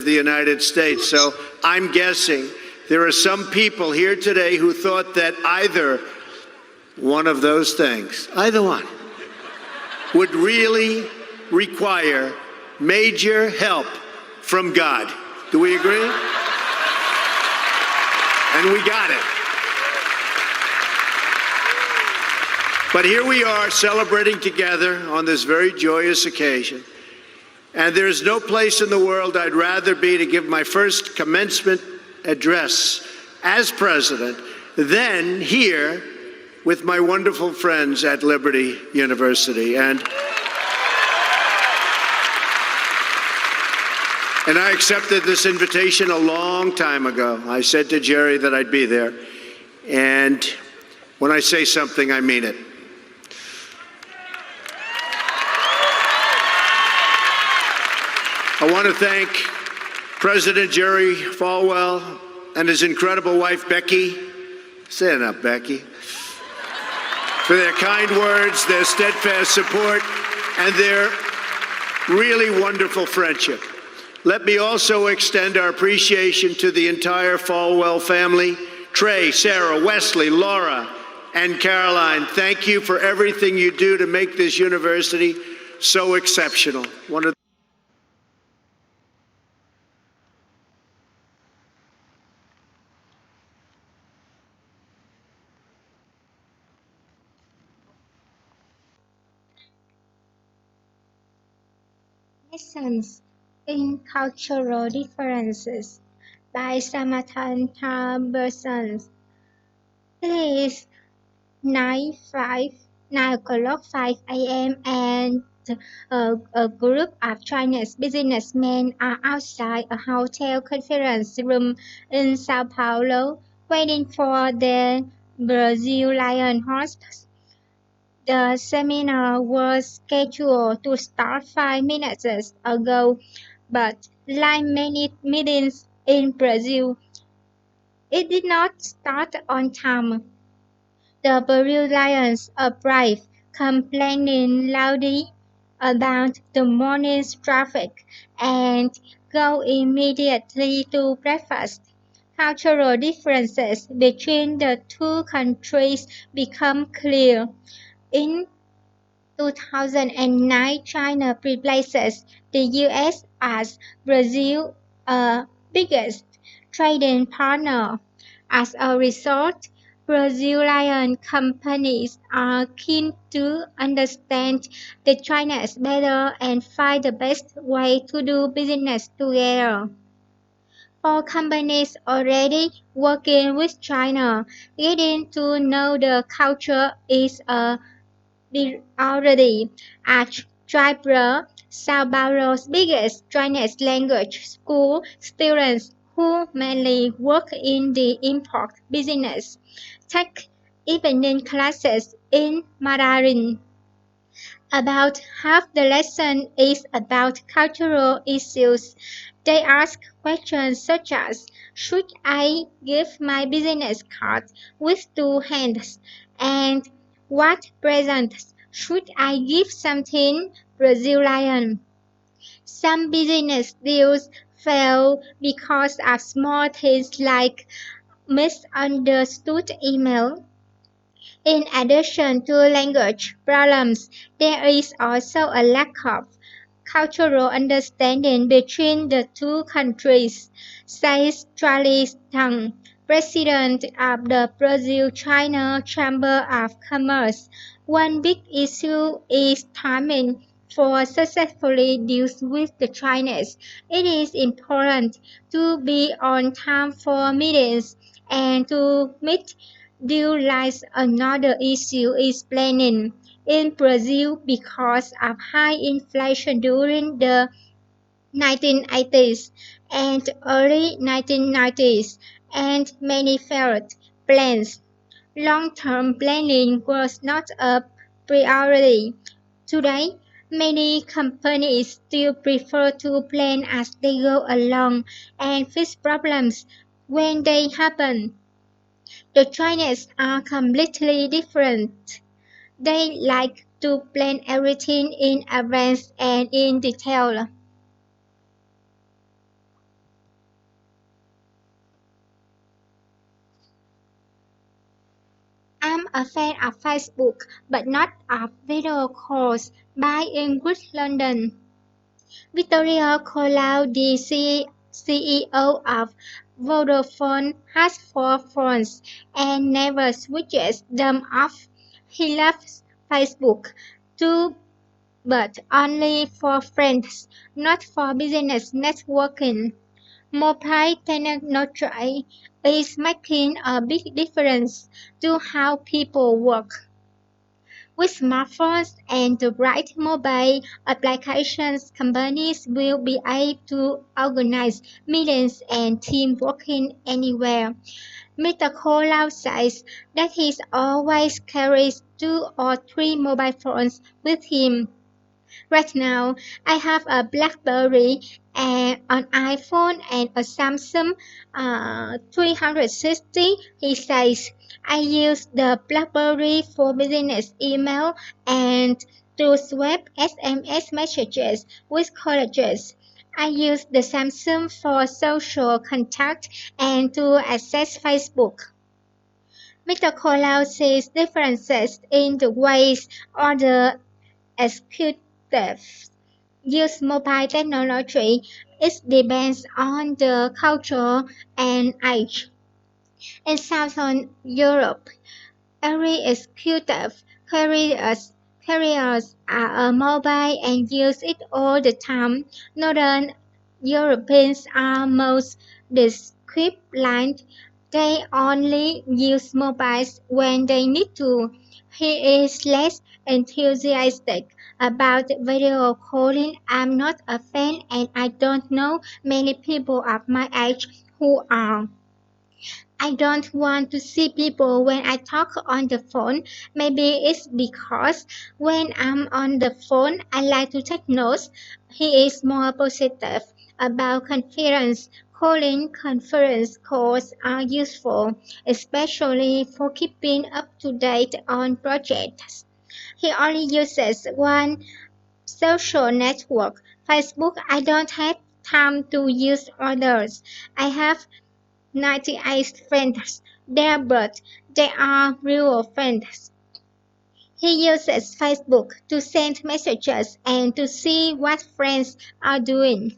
the United States. So I'm guessing there are some people here today who thought that either one of those things, either one, would really require major help from God. Do we agree? And we got it. But here we are celebrating together on this very joyous occasion. And there's no place in the world I'd rather be to give my first commencement address as president than here with my wonderful friends at Liberty University. And I accepted this invitation a long time ago. I said to Jerry that I'd be there. And when I say something, I mean it. I want to thank President Terry Falwell and his incredible wife, Becky. Say it up, Becky. For their kind words, their steadfast support, and their really wonderful friendship. Let me also extend our appreciation to the entire Falwell family. Trey, Sarah, Wesley, Laura, and Caroline, thank you for everything you do to make this university so exceptional. Lessons in Cultural Differences by Samantha Burson. It is 9 o'clock 5 a.m. and a group of Chinese businessmen are outside a hotel conference room in Sao Paulo waiting for their Brazilian hosts. The seminar was scheduled to start 5 minutes ago, but like many meetings in Brazil, it did not start on time. The Brazilians arrived, complaining loudly about the morning's traffic, and go immediately to breakfast. Cultural differences between the two countries become clear. In 2009, China replaces the U.S. as Brazil's biggest trading partner. As a result, Brazilian companies are keen to understand the Chinese better and find the best way to do business together. For companies already working with China, getting to know the culture is a already at Tribra, Sao Paulo's biggest Chinese language school, students who mainly work in the import business take evening classes in Mandarin. About half the lesson is about cultural issues. They ask questions such as, should I give my business card with two hands? And what presents should I give something Brazilian? Some business deals fail because of small things like misunderstood email. In addition to language problems, there is also a lack of cultural understanding between the two countries, says Charlie Tang, president of the Brazil-China Chamber of Commerce. One big issue is timing. For successfully deals with the Chinese, it is important to be on time for meetings and to meet deadlines. Another issue is planning. In Brazil, because of high inflation during the 1980s and early 1990s, and many failed plans, long-term planning was not a priority. Today, many companies still prefer to plan as they go along and fix problems when they happen. The Chinese are completely different. They like to plan everything in advance and in detail. a fan of Facebook, but not of video calls by English London. Victoria Colau, the CEO of Vodafone, has 4 phones and never switches them off. He loves Facebook too, but only for friends, not for business networking. Mobile technology is making a big difference to how people work. With smartphones and the right mobile applications, companies will be able to organize meetings and team working anywhere. Mr. Colau says that he always carries 2 or 3 mobile phones with him. Right now, I have a BlackBerry and an iPhone and a Samsung 360. He says, I use the BlackBerry for business email and to swap SMS messages with colleges. I use the Samsung for social contact and to access Facebook. Mr. Colau sees differences in the ways other executives use mobile technology. It depends on the culture and age. In Southern Europe, every executive carriers are mobile and use it all the time. Northern Europeans are most disciplined. They only use mobiles when they need to. He is less enthusiastic about video calling. I'm not a fan and I don't know many people of my age who are. I don't want to see people when I talk on the phone. Maybe it's because when I'm on the phone, I like to take notes. He is more positive about conference calling. Conference calls are useful, especially for keeping up to date on projects. He only uses one social network, Facebook. I don't have time to use others. I have 98 friends there, but they are real friends. He uses Facebook to send messages and to see what friends are doing.